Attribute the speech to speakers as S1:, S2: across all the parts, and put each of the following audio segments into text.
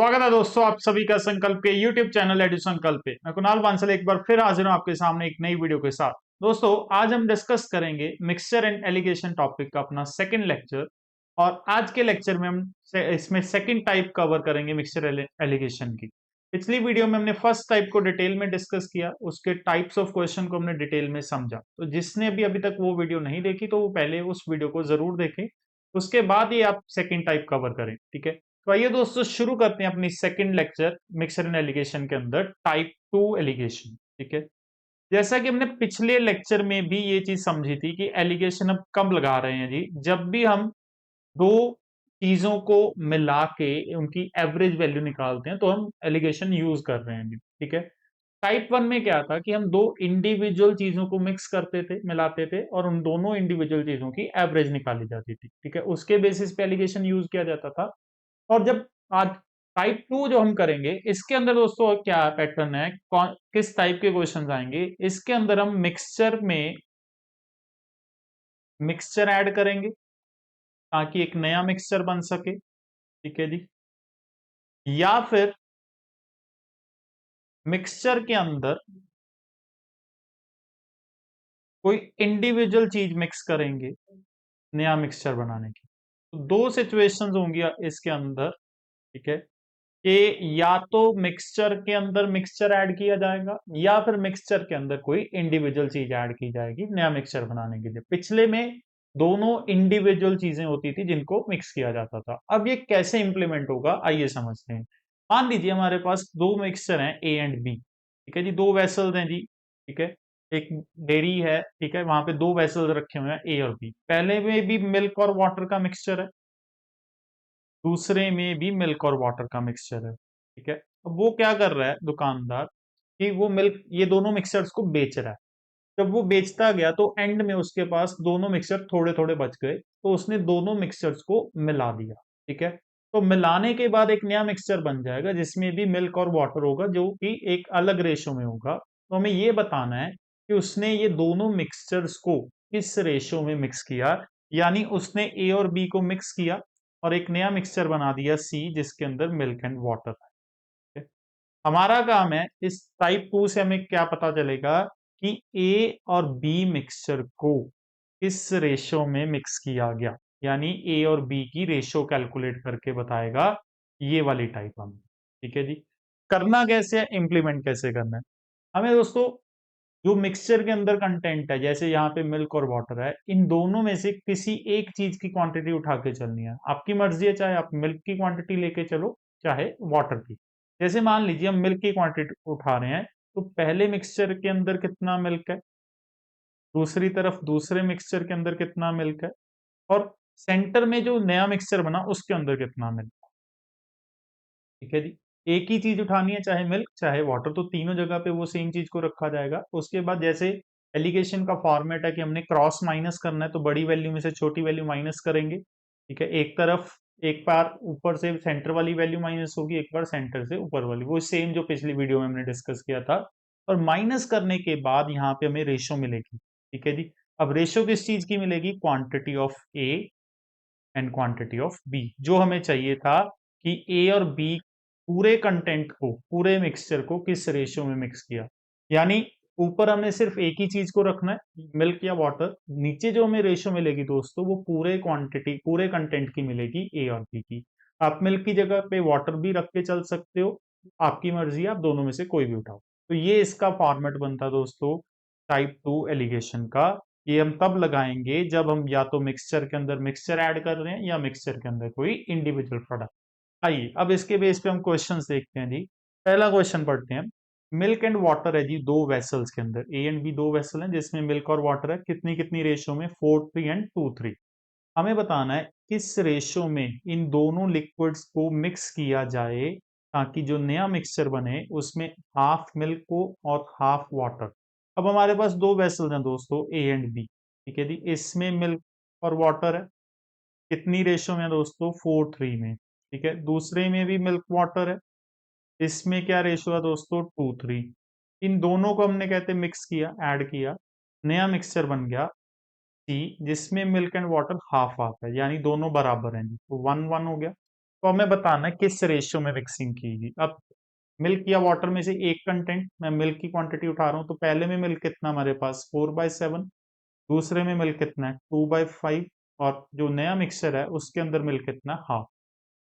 S1: स्वागत है दोस्तों आप सभी का संकल्प के YouTube चैनल एडु संकल्प पे। मैं कुणाल बांसल एक बार फिर हाजिर हूं आपके सामने एक नई वीडियो के साथ। दोस्तों आज हम डिस्कस करेंगे मिक्सचर एंड एलिगेशन टॉपिक का अपना सेकंड लेक्चर। और आज के लेक्चर में हम इसमें सेकंड टाइप कवर करेंगे मिक्सचर एलिगेशन की। पिछली वीडियो में हमने फर्स्ट टाइप को डिटेल में डिस्कस किया, उसके टाइप्स ऑफ क्वेश्चन को हमने डिटेल में समझा। तो जिसने भी अभी तक वो वीडियो नहीं देखी तो वो पहले उस वीडियो को जरूर देखें, उसके बाद ही आप सेकंड टाइप कवर करें। ठीक है, तो आइए दोस्तों शुरू करते हैं अपनी second lecture mixer and allegation के अंदर टाइप 2 एलिगेशन। ठीक है, जैसा कि हमने पिछले लेक्चर में भी ये चीज समझी थी कि एलिगेशन अब कब लगा रहे हैं जी, जब भी हम दो चीजों को मिला के उनकी एवरेज वैल्यू निकालते हैं तो हम एलिगेशन यूज कर रहे हैं जी। ठीक है, टाइप वन में क्या था कि हम दो इंडिविजुअल चीजों को मिक्स करते थे, मिलाते थे और उन दोनों इंडिविजुअल चीजों की एवरेज निकाली जाती थी। ठीक है, उसके बेसिस पे एलिगेशन यूज किया जाता था। और जब आज टाइप टू जो हम करेंगे इसके अंदर दोस्तों क्या पैटर्न है, कौन किस टाइप के क्वेश्चंस आएंगे, इसके अंदर हम मिक्सचर में मिक्सचर ऐड करेंगे ताकि एक नया मिक्सचर बन सके। ठीक है जी, या फिर मिक्सचर के अंदर कोई इंडिविजुअल चीज मिक्स करेंगे नया मिक्सचर बनाने की। तो दो सिचुएशंस होंगी इसके अंदर। ठीक है, कि या तो मिक्सचर के अंदर मिक्सचर ऐड किया जाएगा या फिर मिक्सचर के अंदर कोई इंडिविजुअल चीज ऐड की जाएगी नया मिक्सचर बनाने के लिए। पिछले में दोनों इंडिविजुअल चीजें होती थी जिनको मिक्स किया जाता था। अब ये कैसे इंप्लीमेंट होगा आइए समझते हैं। मान लीजिए हमारे पास दो मिक्सचर हैं ए एंड बी। ठीक है जी, दो वेसल्स हैं जी। ठीक है, एक डेयरी है, ठीक है, वहां पे दो वेसल्स रखे हुए हैं ए और बी। पहले में भी मिल्क और वाटर का मिक्सचर है, दूसरे में भी मिल्क और वाटर का मिक्सचर है। ठीक है, अब वो क्या कर रहा है दुकानदार कि वो मिल्क ये दोनों मिक्सचर्स को बेच रहा है। जब वो बेचता गया तो एंड में उसके पास दोनों मिक्सचर थोड़े थोड़े बच गए, तो उसने दोनों मिक्सचर्स को मिला दिया। ठीक है, तो मिलाने के बाद एक नया मिक्सचर बन जाएगा जिसमें भी मिल्क और वाटर होगा जो कि एक अलग रेशो में होगा। तो हमें ये बताना है कि उसने ये दोनों मिक्सचर्स को किस रेशो में मिक्स किया, यानी उसने ए और बी को मिक्स किया और एक नया मिक्सचर बना दिया सी जिसके अंदर मिल्क एंड वाटर है। हमारा काम है इस टाइप टू से हमें क्या पता चलेगा कि ए और बी मिक्सचर को किस रेशो में मिक्स किया गया, यानी ए और बी की रेशो कैलकुलेट करके बताएगा ये वाली टाइप हमें। ठीक है जी, करना कैसे है, इंप्लीमेंट कैसे करना है हमें दोस्तों। जो मिक्सचर के अंदर कंटेंट है जैसे यहाँ पे मिल्क और वाटर है, इन दोनों में से किसी एक चीज की क्वांटिटी उठा के चलनी है। आपकी मर्जी है, चाहे आप मिल्क की क्वांटिटी लेके चलो चाहे वाटर की। जैसे मान लीजिए हम मिल्क की क्वांटिटी उठा रहे हैं, तो पहले मिक्सचर के अंदर कितना मिल्क है, दूसरी तरफ दूसरे मिक्सचर के अंदर कितना मिल्क है, और सेंटर में जो नया मिक्सचर बना उसके अंदर कितना मिल्क। ठीक है जी, एक ही चीज उठानी है, चाहे मिल्क चाहे वाटर, तो तीनों जगह पे वो सेम चीज को रखा जाएगा। उसके बाद जैसे एलिगेशन का फॉर्मेट है कि हमने क्रॉस माइनस करना है, तो बड़ी वैल्यू में से छोटी वैल्यू माइनस करेंगे। ठीक है, एक तरफ एक बार ऊपर से सेंटर वाली वैल्यू माइनस होगी, एक बार सेंटर से ऊपर वाली, वो सेम जो पिछली वीडियो में हमने डिस्कस किया था। और माइनस करने के बाद यहाँ पे हमें रेशो मिलेगी। ठीक है जी, अब रेशो किस चीज की मिलेगी, quantity of A and quantity of B. जो हमें चाहिए था कि ए और बी पूरे कंटेंट को, पूरे मिक्सचर को किस रेशियो में मिक्स किया, यानी ऊपर हमें सिर्फ एक ही चीज को रखना है मिल्क या वाटर, नीचे जो हमें रेशियो मिलेगी दोस्तों वो पूरे क्वांटिटी पूरे कंटेंट की मिलेगी ए और बी की। आप मिल्क की जगह पे वाटर भी रख के चल सकते हो, आपकी मर्जी है, आप दोनों में से कोई भी उठाओ। तो ये इसका फॉर्मेट बनता दोस्तों टाइप टू एलिगेशन का। ये हम तब लगाएंगे जब हम या तो मिक्सचर के अंदर मिक्सचर ऐड कर रहे हैं या मिक्सचर के अंदर कोई इंडिविजुअल प्रोडक्ट। आइए अब इसके बेस पे हम क्वेश्चंस देखते हैं जी। पहला क्वेश्चन पढ़ते हैं। मिल्क एंड वाटर है जी दो वेसल्स के अंदर, ए एंड बी दो वेसल हैं जिसमें मिल्क और वाटर है, कितनी कितनी रेशियो में, 4:3 एंड 2:3। हमें बताना है किस रेशियो में इन दोनों लिक्विड्स को मिक्स किया जाए ताकि जो नया मिक्सचर बने उसमें हाफ मिल्क हो और हाफ वाटर। अब हमारे पास दो वेसल्स हैं दोस्तों ए एंड बी। ठीक है जी, इसमें मिल्क और वाटर है, कितनी रेशियो में है दोस्तों, 4:3 में। ठीक है, दूसरे में भी मिल्क वाटर है, इसमें क्या रेशियो है दोस्तों, 2:3। इन दोनों को हमने कहते मिक्स किया, ऐड किया, नया मिक्सचर बन गया सी जिसमें milk and water half half है, यानी दोनों बराबर हैं जी, तो 1:1 हो गया। तो हमें बताना है किस रेशियो में मिक्सिंग की। अब मिल्क या वाटर में से एक कंटेंट, मैं मिल्क की क्वांटिटी उठा रहा हूँ, तो पहले में मिल्क कितना हमारे पास 4/7, दूसरे में मिल्क कितना है 2/5, और जो नया मिक्सचर है उसके अंदर मिल्क कितना हाफ।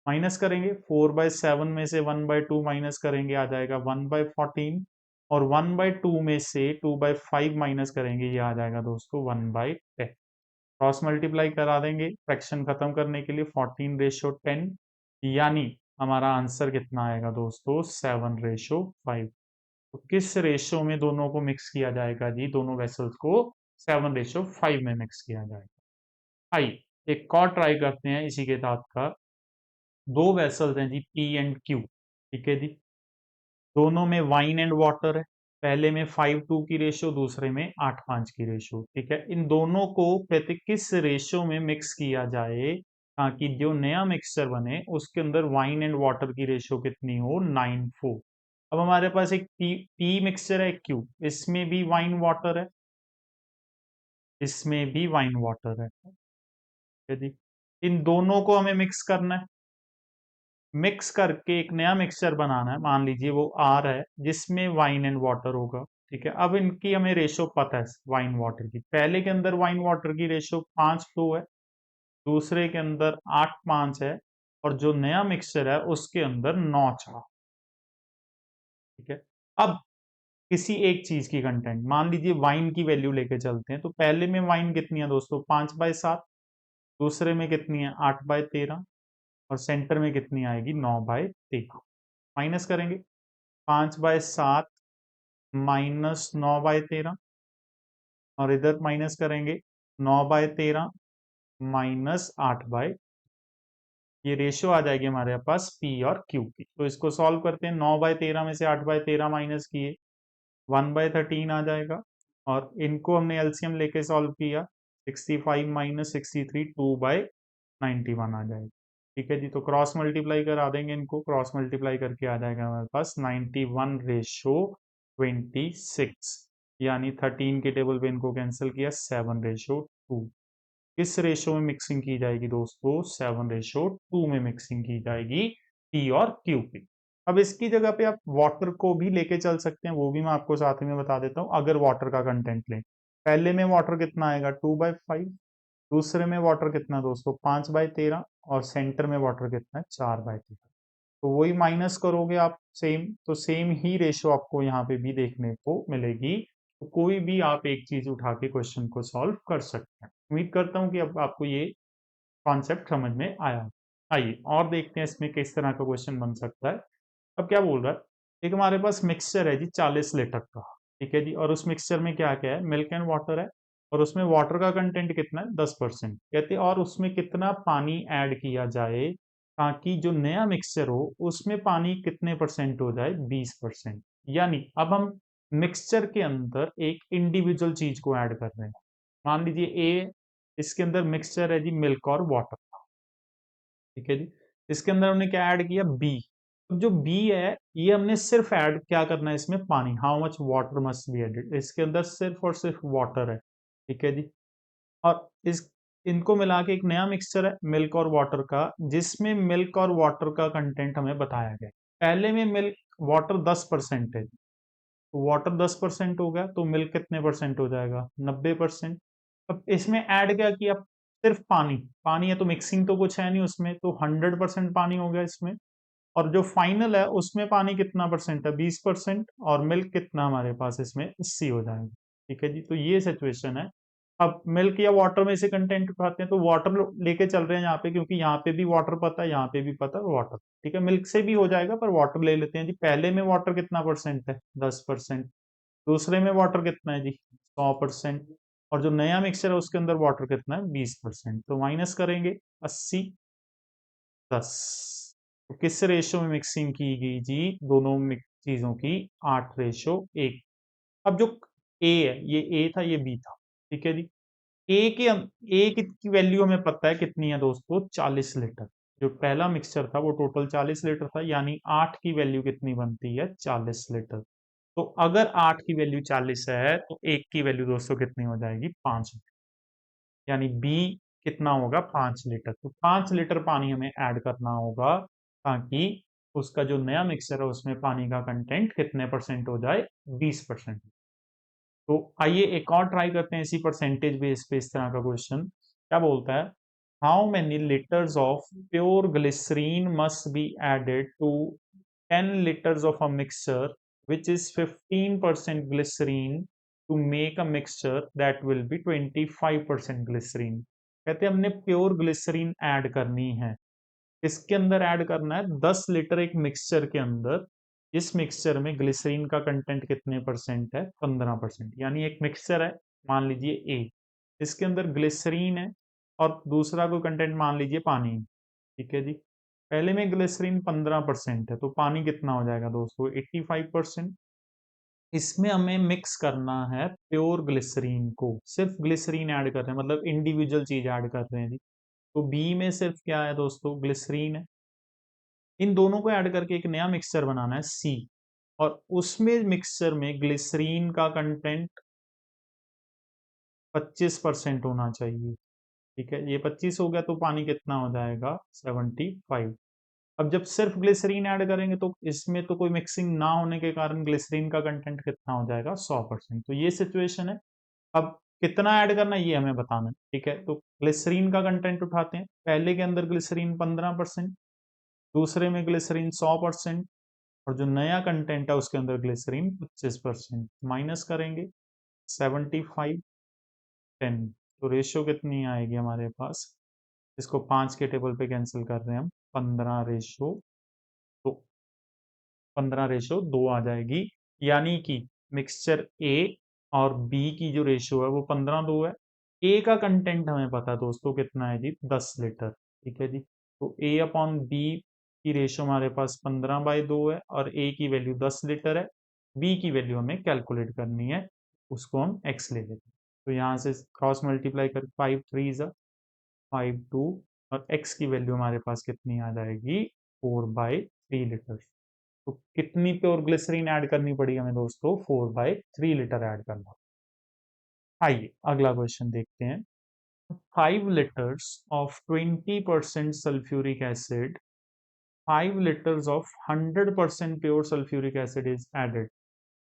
S1: माइनस करेंगे 4/7 में से 1/2 माइनस करेंगे, आ जाएगा 1/14, और 1/2 में से 2/5 माइनस करेंगे, ये आ जाएगा दोस्तों 1/10। क्रॉस मल्टीप्लाई करा देंगे फ्रैक्शन खत्म करने के लिए, 14/10, यानी हमारा आंसर कितना आएगा दोस्तों 7/5। तो किस रेशो में दोनों को मिक्स किया जाएगा जी, दोनों वेसल्स को 7/5 में मिक्स किया जाएगा। आइए एक और ट्राई करते हैं इसी के साथ का। दो वेसल्स हैं जी, पी एंड क्यू, ठीक है जी। दोनों में वाइन एंड वाटर है, पहले में 5:2 की रेशो, दूसरे में 8:5 की रेशो, ठीक है। इन दोनों को प्रति किस रेशो में मिक्स किया जाए ताकि जो नया मिक्सचर बने उसके अंदर वाइन एंड वाटर की रेशो कितनी हो, 9:4। अब हमारे पास एक पी मिक्सचर है, एक क्यू, इसमें भी वाइन वाटर है, इसमें भी वाइन वाटर है, ठीक है जी। इन दोनों को हमें मिक्स करना है, मिक्स करके एक नया मिक्सचर बनाना है, मान लीजिए वो आर है जिसमें वाइन एंड वाटर होगा, ठीक है। अब इनकी हमें रेशो पता है वाइन वाटर की, पहले के अंदर वाइन वाटर की रेशो 5:2 है, दूसरे के अंदर 8:5 है, और जो नया मिक्सचर है उसके अंदर 9:4, ठीक है। अब किसी एक चीज की कंटेंट, मान लीजिए वाइन की वैल्यू लेके चलते हैं, तो पहले में वाइन कितनी है दोस्तों 5/7, दूसरे में कितनी है 8/13, और सेंटर में कितनी आएगी 9/13। माइनस करेंगे 5/7 माइनस 9/13, और इधर माइनस करेंगे 9/13 माइनस 8/, ये रेशियो आ जाएगी हमारे पास पी और क्यू की। तो इसको सॉल्व करते हैं, 9/13 में से 8/13 माइनस किए 1/13 आ जाएगा, और इनको हमने एलसीएम लेके सॉल्व किया, 65 माइनस 63 2/91 आ जाएगा, ठीक है जी। तो क्रॉस मल्टीप्लाई करा देंगे, इनको क्रॉस मल्टीप्लाई करके आ जाएगा हमारे पास 91/26, यानी 13 के टेबल पे इनको कैंसिल किया, 7/2। किस रेशो में मिक्सिंग की जाएगी दोस्तों, 7/2 में मिक्सिंग की जाएगी पी और क्यू की। अब इसकी जगह पे आप वाटर को भी लेके चल सकते हैं, वो भी मैं आपको साथ में बता देता हूं। अगर वाटर का कंटेंट लें, पहले में वाटर कितना आएगा 2/5, दूसरे में वाटर कितना दोस्तों 5/13, और सेंटर में वाटर कितना है 4/13। तो वही माइनस करोगे आप सेम, तो सेम ही रेशो आपको यहाँ पे भी देखने को मिलेगी। तो कोई भी आप एक चीज उठा के क्वेश्चन को सॉल्व कर सकते हैं। उम्मीद करता हूँ कि अब आपको ये कॉन्सेप्ट समझ में आया। आइए और देखते हैं इसमें किस तरह का क्वेश्चन बन सकता है। अब क्या बोल रहा है, एक हमारे पास मिक्सचर है जी 40 लीटर का, ठीक है जी, और उस मिक्सचर में क्या क्या है, मिल्क एंड वाटर है, और उसमें वाटर का कंटेंट कितना है 10%, कहते हैं, और उसमें कितना पानी ऐड किया जाए ताकि जो नया मिक्सचर हो उसमें पानी कितने परसेंट हो जाए, 20%। यानी अब हम मिक्सचर के अंदर एक इंडिविजुअल चीज को ऐड कर रहे हैं। मान लीजिए ए, इसके अंदर मिक्सचर है जी मिल्क और वाटर, ठीक है जी। इसके अंदर हमने क्या ऐड किया, बी। अब जो बी है ये हमने सिर्फ ऐड क्या करना है इसमें, पानी, how much water must be added, इसके अंदर सिर्फ और सिर्फ वाटर है, ठीक है जी। और इस इनको मिला के एक नया मिक्सचर है मिल्क और वाटर का, जिसमें मिल्क और वाटर का कंटेंट हमें बताया गया। पहले में मिल्क वाटर 10% है, तो वाटर 10% हो गया, तो मिल्क कितने परसेंट हो जाएगा 90%। अब इसमें ऐड क्या किया, सिर्फ पानी, पानी है तो मिक्सिंग तो कुछ है नहीं उसमें, तो 100% पानी हो गया इसमें। और जो फाइनल है उसमें पानी कितना परसेंट है, 20%, और मिल्क कितना हमारे पास इसमें 80 हो जाएगा, ठीक है जी। तो ये सिचुएशन है। अब मिल्क या वाटर में से कंटेंट उठाते हैं, तो वाटर लेके चल रहे हैं यहाँ पे, क्योंकि यहाँ पे भी वाटर पता है, यहाँ पे भी पता है वाटर, ठीक है। मिल्क से भी हो जाएगा पर वाटर ले लेते हैं जी। पहले में वाटर कितना परसेंट है 10%, दूसरे में वाटर कितना है जी 100%, और जो नया मिक्सचर है उसके अंदर वाटर कितना है 20%। तो माइनस करेंगे 80 10। तो किस रेशो में मिक्सिंग की गई जी, दोनों चीजों की 8:1। अब जो ए है, ये ए था ये बी था, ठीक है जी। ए की वैल्यू हमें पता है कितनी है दोस्तों 40 लीटर, जो पहला मिक्सचर था वो टोटल 40 लीटर था, यानी 8 की वैल्यू कितनी बनती है 40 लीटर। तो अगर 8 की वैल्यू 40 है तो एक की वैल्यू दोस्तों कितनी हो जाएगी 5, यानी बी कितना होगा 5 लीटर। तो 5 लीटर पानी हमें ऐड करना होगा ताकि उसका जो नया मिक्सचर है उसमें पानी का कंटेंट कितने परसेंट हो जाए, 20%। तो आइए एक और ट्राई करते हैं इसी परसेंटेज बेस पे इस तरह का क्वेश्चन। क्या बोलता है, how many litres of pure glycerine must be added to 10 liters of a mixture which is 15% glycerine to make a mixture that will be 25% glycerine। कहते हैं हमने प्योर ग्लिसरीन ऐड करनी है। इसके अंदर ऐड करना है 10 लीटर एक मिक्सचर के अंदर। इस मिक्सचर में ग्लिसरीन का कंटेंट कितने परसेंट है, 15%। यानी एक मिक्सचर है, मान लीजिए ए, इसके अंदर ग्लिसरीन है और दूसरा कोई कंटेंट मान लीजिए पानी। ठीक है जी, पहले में ग्लिसरीन 15% है तो पानी कितना हो जाएगा दोस्तों, 85%। इसमें हमें मिक्स करना है प्योर ग्लिसरीन को, सिर्फ ग्लिसरीन ऐड कर रहे हैं, मतलब इंडिविजुअल चीज ऐड कर रहे हैं जी। तो बी में सिर्फ क्या है दोस्तों, ग्लिसरीन है। इन दोनों को ऐड करके एक नया मिक्सचर बनाना है सी, और उसमें मिक्सचर में ग्लिसरीन का कंटेंट 25% होना चाहिए। ठीक है, ये 25 हो गया तो पानी कितना हो जाएगा, 75। अब जब सिर्फ ग्लिसरीन ऐड करेंगे तो इसमें तो कोई मिक्सिंग ना होने के कारण ग्लिसरीन का कंटेंट कितना हो जाएगा, 100%। तो ये सिचुएशन है। अब कितना ऐड करना है ये हमें बताना है। ठीक है, तो ग्लिसरीन का कंटेंट उठाते हैं, पहले के अंदर ग्लिसरीन 15%, दूसरे में ग्लिसरीन 100%, और जो नया कंटेंट है उसके अंदर ग्लिसरीन 25%। माइनस करेंगे 75 10, तो रेशियो कितनी आएगी हमारे पास, इसको 5 के टेबल पे कैंसिल कर रहे हैं हम, 15 रेशियो, तो 15 रेशियो 2 आ जाएगी। यानी कि मिक्सचर ए और बी की जो रेशियो है वो 15:2 है। ए का कंटेंट हमें पता है दोस्तों कितना है जी, 10 लीटर। ठीक है जी, तो ए अपॉन बी की रेशियो हमारे पास 15/2 है और ए की वैल्यू 10 लीटर है। बी की वैल्यू हमें कैलकुलेट करनी है, उसको हम एक्स ले लेते हैं। तो यहाँ से क्रॉस मल्टीप्लाई कर 5 3 5 2, और x की वैल्यू हमारे पास कितनी आ जाएगी, 4/3 लीटर। तो कितनी प्योर ग्लिसरीन ऐड करनी पड़ी हमें दोस्तों, 4/3 लीटर ऐड करना। आइए अगला क्वेश्चन देखते हैं। 5 liters of 20% sulfuric acid, 5 liters of 100% pure sulfuric acid is added.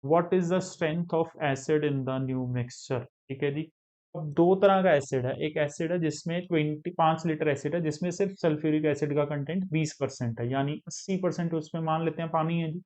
S1: What is the strength of acid in the new mixture? ठीक है जी, अब दो तरह का एसिड है। एक एसिड है जिसमें 5 लीटर एसिड है जिसमें सिर्फ सल्फ्यूरिक एसिड का कंटेंट 20% है, यानी 80% उसमें मान लेते हैं पानी है जी।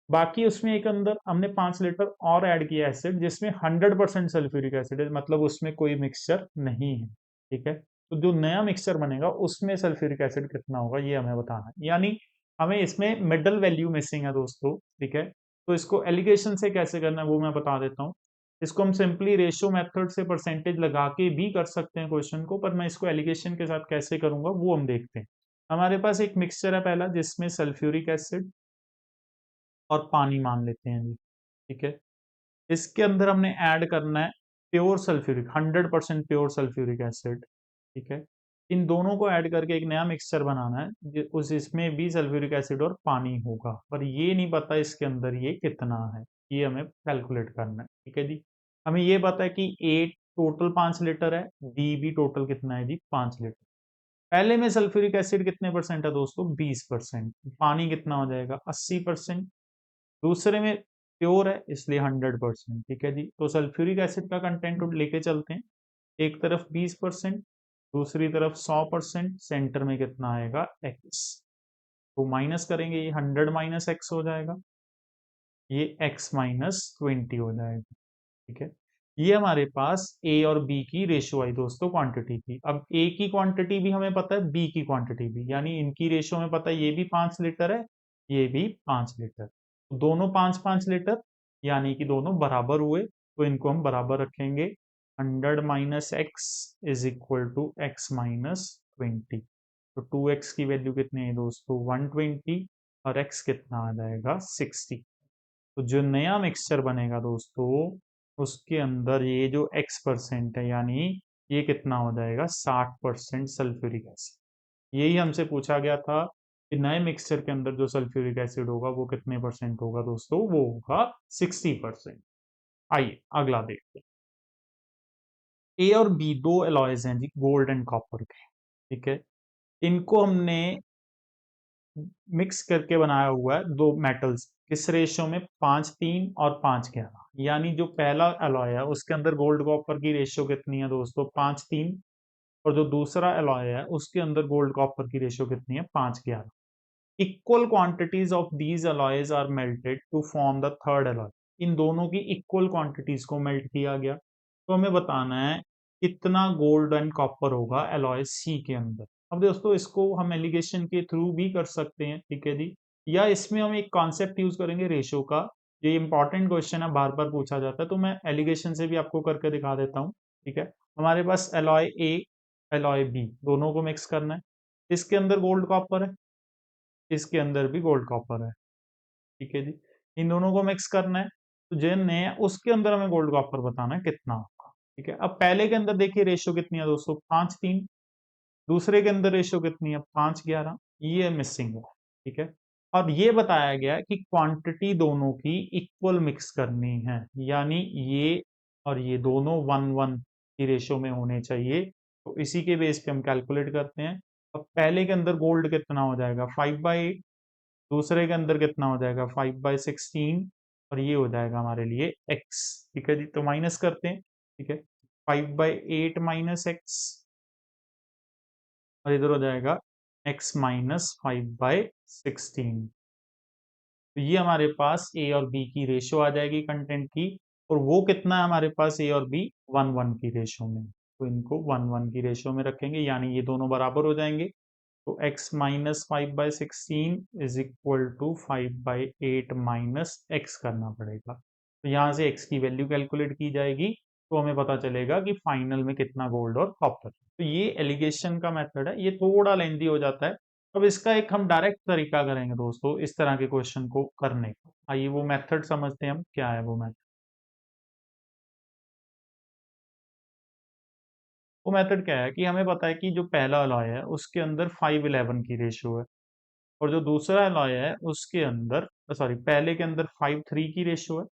S1: बाकी उसमें एक अंदर हमने 5 लीटर और ऐड किया एसिड जिसमें 100% सल्फ्यूरिक एसिड है, मतलब उसमें कोई मिक्सचर नहीं है। ठीक है, तो जो नया मिक्सचर बनेगा उसमें सल्फ्यूरिक एसिड कितना होगा ये हमें बताना है, यानी हमें इसमें मिडल वैल्यू मिसिंग है दोस्तों। ठीक है, तो इसको एलिगेशन से कैसे करना है वो मैं बता देता हूँ। इसको हम सिंपली रेशियो मेथड से परसेंटेज लगा के भी कर सकते हैं क्वेश्चन को, पर मैं इसको एलिगेशन के साथ कैसे करूंगा वो हम देखते हैं। हमारे पास एक मिक्सचर है पहला जिसमें सल्फ्यूरिक एसिड और पानी मान लेते हैं जी। ठीक है, इसके अंदर हमने ऐड करना है pure sulphuric 100% pure sulphuric acid. ठीक है, इन दोनों को ऐड करके एक नया मिक्सचर बनाना है उस इसमें भी सल्फ्यूरिक एसिड और पानी होगा, पर ये नहीं पता इसके अंदर ये कितना है, ये हमें कैलकुलेट करना है। ठीक है जी, हमें ये पता है कि ए टोटल 5 लीटर है, बी भी टोटल कितना है जी, 5 लीटर। पहले में सल्फ्यूरिक एसिड कितने परसेंट है दोस्तों, 20%। पानी कितना हो जाएगा, 80%। दूसरे में प्योर है इसलिए 100%। ठीक है जी, तो सल्फ्यूरिक एसिड का कंटेंट लेके चलते हैं, एक तरफ 20%, दूसरी तरफ 100%, सेंटर में कितना आएगा, एक्स। तो माइनस करेंगे, ये 100 माइनस एक्स हो जाएगा, ये x-20 हो जाएगा। ठीक है, ये हमारे पास ए और बी की रेशियो आई दोस्तों क्वांटिटी की। अब ए की क्वांटिटी भी हमें पता है, बी की क्वांटिटी भी, यानी इनकी रेशियो हमें पता है, ये भी 5 लीटर है, ये भी 5 लीटर। तो दोनों 5-5 लीटर, यानी कि दोनों बराबर हुए, तो इनको हम बराबर रखेंगे। 100 minus x is equal to x-20। तो 2x की वैल्यू कितनी है दोस्तों, 120, और x कितना आ जाएगा, 60। तो जो नया मिक्सचर बनेगा दोस्तों उसके अंदर ये जो x% है, यानी ये कितना हो जाएगा, 60% सल्फ्यूरिक एसिड। यही हमसे पूछा गया था कि नए मिक्सचर के अंदर जो सल्फ्यूरिक एसिड होगा वो कितने परसेंट होगा दोस्तों, वो होगा 60%। आइए अगला देखते हैं। ए और बी दो एलॉयज हैं जी, गोल्ड एंड कॉपर के, ठीक है। इनको हमने मिक्स करके बनाया हुआ है दो मेटल्स, किस रेशियो में, 5:3 और 5:11। यानी जो पहला एलॉय है उसके अंदर गोल्ड कॉपर की रेशियो कितनी है दोस्तों, 5:3, और जो दूसरा एलॉय है उसके अंदर गोल्ड कॉपर की रेशियो कितनी है, 5:11। Equal quantities of these alloys are melted to form the third alloy. इन दोनों की इक्वल क्वांटिटीज को मेल्ट किया गया, तो हमें बताना है कितना गोल्ड एंड कॉपर होगा एलॉय सी के अंदर। अब दोस्तों इसको हम एलिगेशन के थ्रू भी कर सकते हैं, ठीक है जी, या इसमें हम एक कॉन्सेप्ट यूज करेंगे रेशो का। ये इंपॉर्टेंट क्वेश्चन है, बार बार पूछा जाता है, तो मैं एलिगेशन से भी आपको करके दिखा देता हूँ, ठीक है। हमारे पास एलॉय ए, एलॉय बी, दोनों को मिक्स करना है। इसके अंदर गोल्ड कॉपर है, इसके अंदर भी गोल्ड कॉपर है, ठीक है जी। इन दोनों को मिक्स करना है, तो जिन है उसके अंदर हमें गोल्ड कॉपर बताना है कितना होगा, ठीक है। अब पहले के अंदर देखिए रेशियो कितनी है दोस्तों, 5:3। दूसरे के अंदर रेशियो कितनी है, 5:11। ये मिसिंग है, ठीक है। अब ये बताया गया कि क्वांटिटी दोनों की इक्वल मिक्स करनी है, यानी ये और ये दोनों 1:1 की रेशियो में होने चाहिए। तो इसी के बेस पे हम कैलकुलेट करते हैं। अब पहले के अंदर गोल्ड कितना हो जाएगा, 5/8। दूसरे के अंदर कितना हो जाएगा, 5/16, और ये हो जाएगा हमारे लिए x, ठीक है जी। तो माइनस करते हैं, ठीक है, 5/8 माइनस एक्स, और इधर हो जाएगा x माइनस 5/16। तो ये हमारे पास ए और बी की रेशियो आ जाएगी कंटेंट की, और वो कितना है हमारे पास ए और बी, 1:1 की रेशियो में। तो इनको 1:1 की रेशियो में रखेंगे, यानी ये दोनों बराबर हो जाएंगे। तो x minus 5/16 is equal to 5/8 minus x करना पड़ेगा। तो यहाँ से x की वैल्यू कैलकुलेट की जाएगी, तो हमें पता चलेगा कि फाइनल में कितना गोल्ड और कॉपर। तो ये एलिगेशन का मेथड है, ये थोड़ा लेंदी हो जाता है। अब इसका एक हम डायरेक्ट तरीका करेंगे दोस्तों इस तरह के क्वेश्चन को करने का। आइए वो मेथड समझते हैं हम, क्या है वो मेथड। वो मेथड क्या है कि हमें पता है कि जो पहला अलॉय है उसके अंदर 5:11 की रेशियो है, और जो दूसरा अलॉय है उसके अंदर, सॉरी, पहले के अंदर 5:3 की रेशियो है,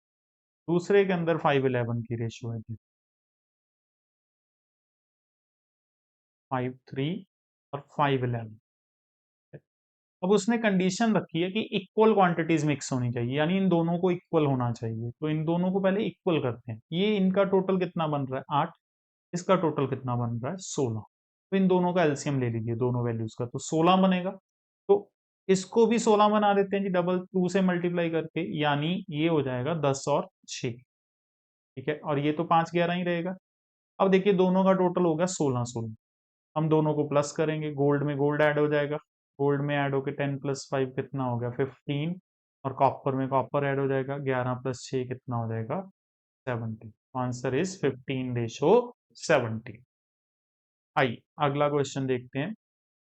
S1: दूसरे के अंदर 5:11 की रेशियो है। 5:3 और 5:11। अब उसने कंडीशन रखी है कि इक्वल क्वांटिटीज मिक्स होनी चाहिए, यानी इन दोनों को इक्वल होना चाहिए। तो इन दोनों को पहले इक्वल करते हैं। ये इनका टोटल कितना बन रहा है, 8। इसका टोटल कितना बन रहा है, 16। तो इन दोनों का एलसीएम ले लीजिए दोनों वैल्यूज का, तो 16 बनेगा। तो इसको भी 16 बना देते हैं जी, डबल 2 से मल्टीप्लाई करके, यानी ये हो जाएगा 10 और 6, ठीक है। और ये तो 5:11 ही रहेगा। अब देखिए दोनों का टोटल हो गया 16-16। हम दोनों को प्लस करेंगे, गोल्ड में गोल्ड ऐड हो जाएगा, गोल्ड में ऐड होके 10 + 5 कितना हो गया, 15। और कॉपर में कॉपर ऐड हो जाएगा, 11 + 6 कितना हो जाएगा, 70। Answer is 15:70। आइए अगला क्वेश्चन देखते हैं।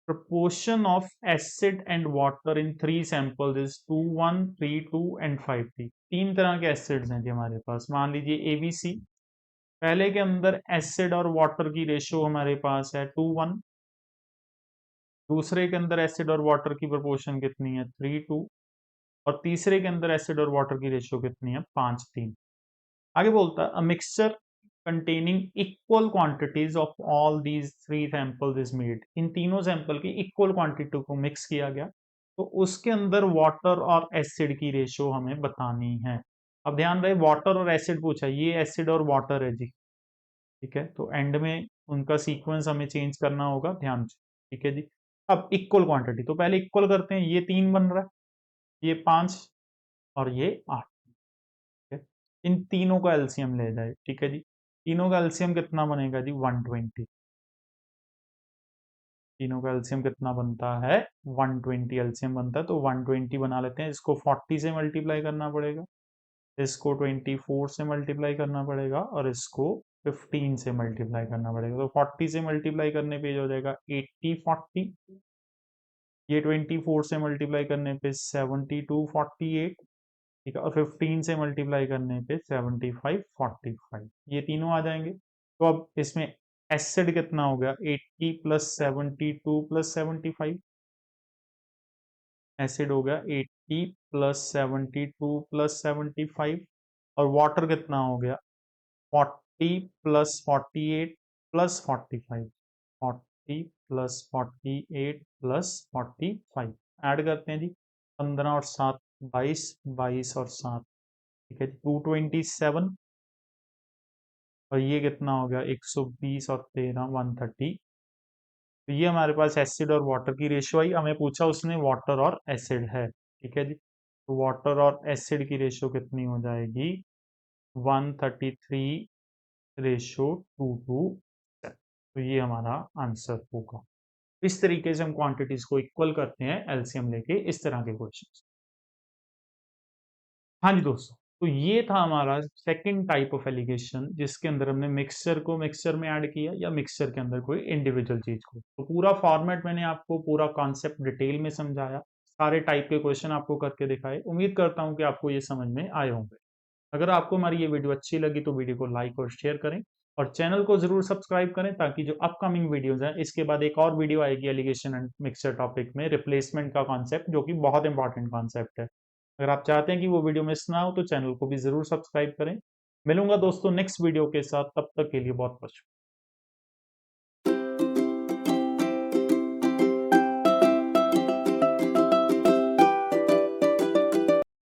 S1: proportion of acid and water in 3 samples is 2, 1, 3, 2 and 5, 3। तीन तरह के एसिड्स हैं जी हमारे पास, मान लीजिए एबीसी। पहले के अंदर एसिड और वाटर की रेशियो हमारे पास है 2:1। दूसरे के अंदर एसिड और वाटर की प्रोपोर्शन कितनी है, 3:2। और तीसरे के अंदर एसिड और वाटर की रेशियो कितनी है, 5:3। आगे बोलता है a mixture containing equal quantities of all these three samples is made. इन तीनों सैंपल की इक्वल क्वांटिटी को मिक्स किया गया, तो उसके अंदर वाटर और एसिड की रेशियो हमें बतानी है। अब ध्यान रहे वाटर और एसिड पूछा, ये एसिड और वाटर है जी, ठीक है। तो एंड में उनका सीक्वेंस हमें चेंज करना होगा, ध्यान से, ठीक है जी। अब इक्वल क्वांटिटी तो पहले इक्वल करते हैं, ये 3 बन रहा है, ये 5 और ये 8, ठीक है। इन तीनों का एलसीएम ले जाए, ठीक है जी। तीनों का एलसीएम कितना बनेगा जी, 120। तीनों का एलसीएम कितना बनता है, 120 एलसीएम बनता है। तो 120 बना लेते हैं, इसको 40 से मल्टीप्लाई करना पड़ेगा, इसको 24 से मल्टीप्लाई करना पड़ेगा, और इसको 15 से मल्टीप्लाई करना पड़ेगा। तो 40 से मल्टीप्लाई करने पे हो जाएगा 80, 40। ये 24 से मल्टीप्लाई करने पे 72, 48, ठीक है। और 15 से मल्टीप्लाई करने पे 75, 45, ये तीनों आ जाएंगे। तो अब इसमें एसिड कितना हो गया, 80 + 72 + 75। एसिड हो गया 80 + 72 + 75। और वाटर कितना हो गया, 40 + 48 प्लस 45, 40 प्लस 48 प्लस 45 ऐड करते हैं जी। 15 और 7 22, 22 और 7 ठीक है जी 227 और ये कितना हो गया 120 और 13 130। तो ये हमारे पास एसिड और वाटर की रेशियो आई। हमें पूछा उसने वाटर और एसिड है, ठीक है जी। तो वाटर और एसिड की रेशियो कितनी हो जाएगी 133 रेशियो 2:7। तो ये हमारा आंसर होगा। इस तरीके से हम क्वांटिटीज को इक्वल करते हैं एलसीएम लेके, इस तरह के क्वेश्चन। हाँ जी दोस्तों, तो ये था हमारा सेकंड टाइप ऑफ एलिगेशन जिसके अंदर हमने मिक्सचर को मिक्सचर में ऐड किया या मिक्सचर के अंदर कोई इंडिविजुअल चीज को। तो पूरा फॉर्मेट मैंने आपको पूरा कॉन्सेप्ट डिटेल में समझाया, सारे टाइप के क्वेश्चन आपको करके दिखाए। उम्मीद करता हूं कि आपको ये समझ में आए होंगे। अगर आपको हमारी ये वीडियो अच्छी लगी तो वीडियो को लाइक और शेयर करें और चैनल को जरूर सब्सक्राइब करें, ताकि जो अपकमिंग वीडियोस हैं, इसके बाद एक और वीडियो आएगी एलिगेशन एंड मिक्सचर टॉपिक में, रिप्लेसमेंट का कॉन्सेप्ट, जो कि बहुत इंपॉर्टेंट कॉन्सेप्ट है। अगर आप चाहते हैं कि वो वीडियो मिस ना हो तो चैनल को भी जरूर सब्सक्राइब करें। मिलूंगा दोस्तों नेक्स्ट वीडियो के साथ, तब तक के लिए बहुत बहुत शुक्रिया।